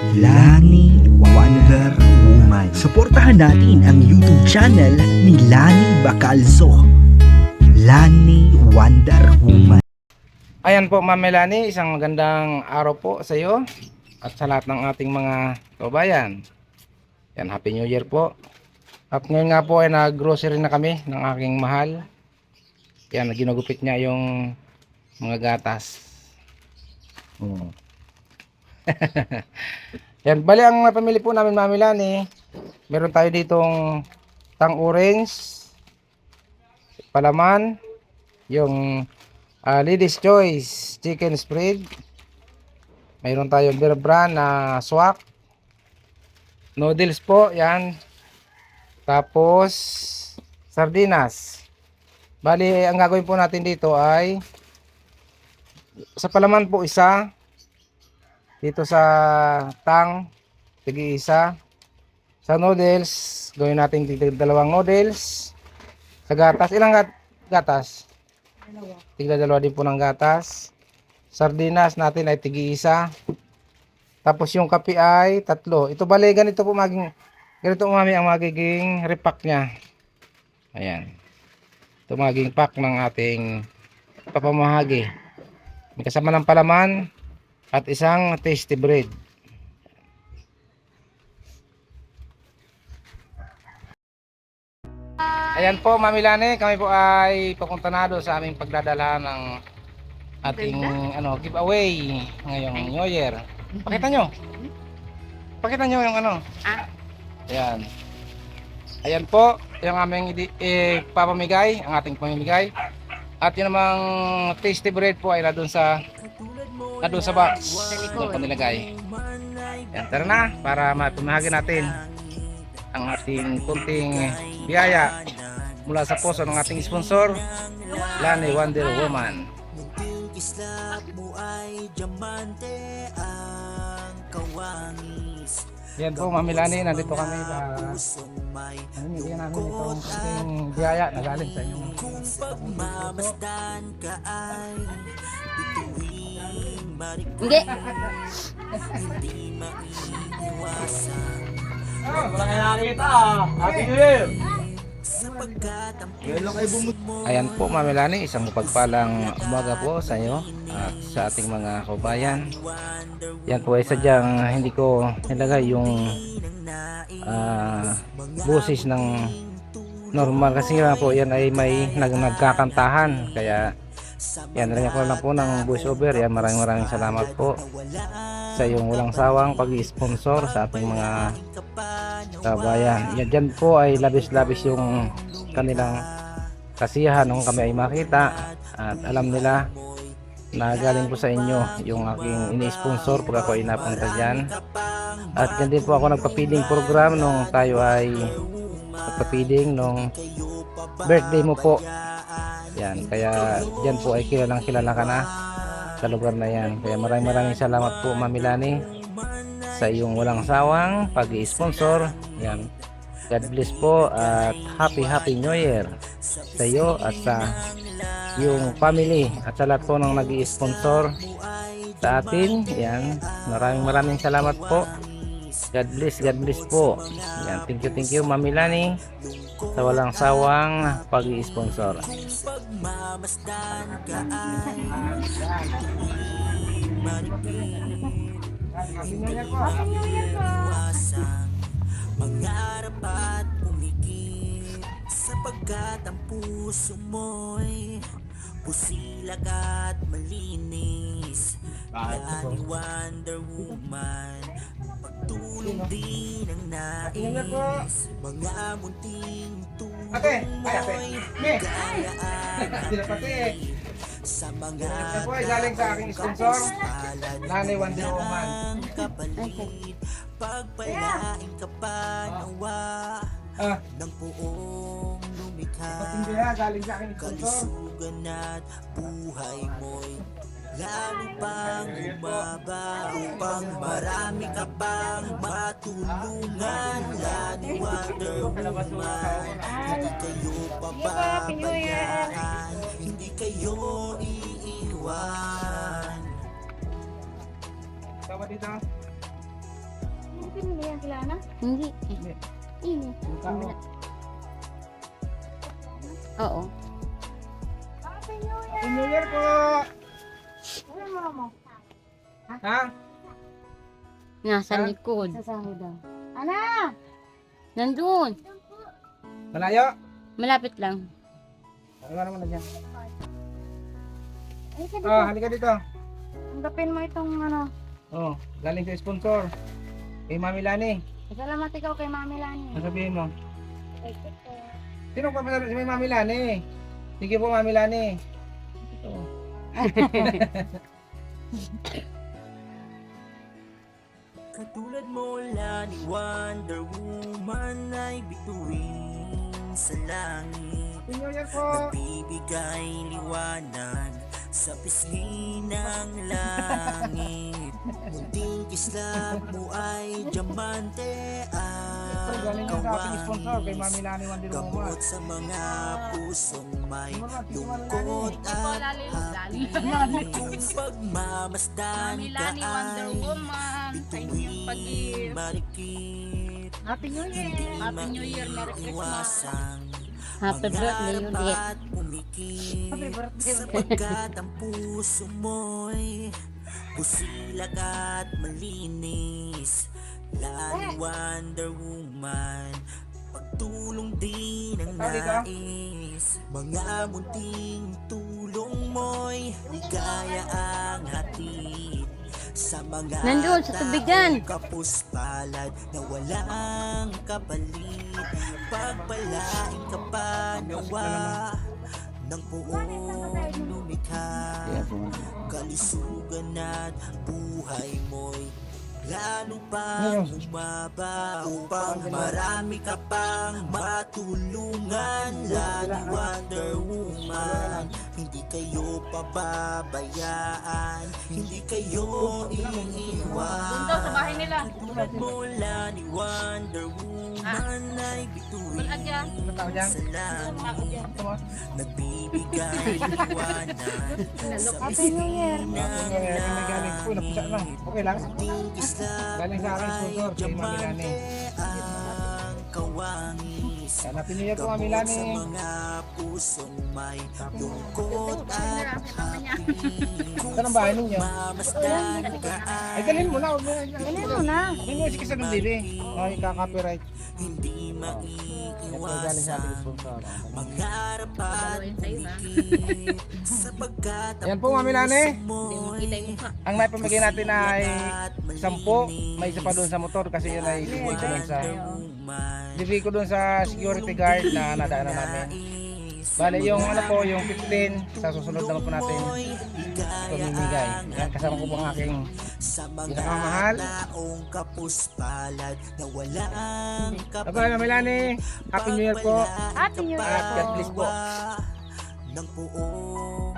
Lani Wonder Woman. Suportahan natin ang YouTube channel ni Lani Bacalzo. Lani Wonder Woman. Ayan po Ma'am Melanie, isang magandang araw po sa iyo at sa lahat ng ating mga kababayan. Yan, Happy New Year po. At ngayon nga po ay nag-grocery na kami ng aking mahal. Yan, ginugupit niya yung mga gatas. Yan, bali ang pamili po namin Ma'am Melanie, meron tayo ditong tang orange, palaman, yung Ladies Choice chicken spread, mayroon tayong Bear Brand na swak, noodles po yan, tapos sardinas. Bali ang gagawin po natin dito ay sa palaman po isa, dito sa tang tigi isa, sa noodles gawin natin dalawang noodles, sa gatas ilang gatas? Tigla-dalawa din po ng gatas. Sardinas natin ay tigi-isa. Tapos yung kape ay 3. Ito bali ganito po ganito umami ang magiging repack niya. Ayan. Ito magiging pack ng ating papamahagi. May kasama ng palaman at isang tasty bread. Ayan po Ma'am Melanie, kami po ay papunta na doon sa aming pagdadala ng ating giveaway ngayong New Year. Pakita nyo. Pakita nyo yung Ayan. Ayan po yung aming papamigay, ang ating pamimigay. At yun namang tasty bread po ay nandun sa box. Doon po nilagay. Ayan, tara na para mapamahagi natin ang ating kunting biyaya mula sa puso ng ating sponsor, Lani Wonder Woman. Yan po Ma'am Melanie, nandito kami para bigyan namin itong kunting biyaya na galing sa inyong Hindi. Wala kaya nakita Happy New Year! Ayan po Ma'am Melanie, isang mapagpalang umaga po sa inyo at sa ating mga kabayan. Yan po ay sadyang hindi ko nilagay yung busis ng normal kasi nga po yan ay may nagkakantahan, kaya yan, nilagyan ko lang po ng voice over. Yan, maraming salamat po sa iyong walang sawang pag-i-sponsor sa ating mga kabayan. Yan, dyan po ay labis yung kanilang kasiyahan nung kami ay makita at alam nila na galing po sa inyo yung aking ini-sponsor pag ako ay napunta dyan. At yan din po ako nagpa-feeding program nung tayo ay nagpa-feeding nung birthday mo po. Yan, kaya dyan po ay kilala ka na sa lugar na yan. Kaya maraming salamat po Ma'am Melanie sa iyong walang sawang pag-i-sponsor. Yan, God bless po at happy New Year sa iyo at sa iyong family at sa lahat po ng nag-i-sponsor sa atin. Yan, maraming salamat po. God bless po. Yan, thank you Ma'am Melanie sa walang sawang pag-i-sponsor. Mangarap at pumikit sapagkat ang puso mo'y pusilag at malinis. Lani Wonder Woman, pagtulong din ang nais. Mga munting tulong mo'y gayaan sa mga galing sa aking sponsor, Lani Wonder Woman. kapalit. Pagpalain ka pa nawa ng buong lumikha. Galing sa aking sponsor. Kalusugan at buhay mo'y lalo pang humaba upang marami ka pang matulungan. Lani Wonder Woman, hindi kayo pababayaan, hindi kayo iiwan. Tama dito. Pinili yan sila na? Hindi. Hindi. Ini. Tao. Oo. Happy New Year po! Ha? Nasa likod. Sa sahod daw. Ana! Nandun. Malayo? Malapit lang. Ano naman na dyan? Halika dito. Halika dito. Tanggapin mo itong ano. Oh, galing sa sponsor. Kay Mami Lani. Salamat ikaw kay Mami Lani. Ano sabihin mo? Sino pa si may Mami Lani? Sige po Mami Lani. Ito. Katulad mo Lani, Wonder Woman ay bituin sa langit. Happy New Year po! Nagbibigay liwanag sa pisngi ng langit. Munting kislap mo ay diamante Ito, at galing lang sa ating sponsor kay Mami Lani Wonder Woman. gamot sa mga pusong may lungkot at hati. Kung pagmamasdan ka ay bituin marikit. Happy New Year. Happy New Year, Merry Christmas. Happy birthday, Juliet. Happy birthday. Sapagkat ang puso mo'y busilak at malinis. Lani Wonder Woman, pagtulong din ang nais. Mga munting tulong mo'y ligaya ang hatid. Sa mga Nandun, sa tubigan. kapuspalad na walang kapalit. Pagpalain ka pa nawa ng buong lumikha. Kalisugan at buhay mo'y lalo pang umaba upang marami ka pang matulungan. Lani Wonder Woman, hindi kayo pababayaan, hindi kayo iiwan. Doon sa bahay nila. Tulad mo Lani Wonder Woman ay bituin sa langit. Nagbibigay liwanag sa pisngi ng May galing po, napusa lang. Okay lang? langit. Galing sa aking sponsor kay Mami Lani. Ang kawangis Yan, Happy New Year po Mami Lani. sa mga pusong may lungkot at happy. Saan ang bahay ninyo? Mamasdan ka Ay, dalhin mo na. Huwag mo na. Dalhin mo na. Dalhin mo kasi sa ng dili. Ay, kaka-copyright. hindi Yan po galing sa ating maiiwasan. sponsor. Mangarap at pumikit sapagkat Yan po Mami Lani. mo'y Ang naipamigay natin ay 10. May isa pa doon sa motor kasi yun ay ibigay ko doon sa ibigay ko doon sa security guard na nadaanan namin. Bale yung ano po, yung 15 sa susunod naman po natin pamimigay. Yan, kasama ko po ang aking pinakamahal. taong kapuspalad na walang Okay, Mami Lani. Happy New Year po. Happy New Year. At God bless po. ng buong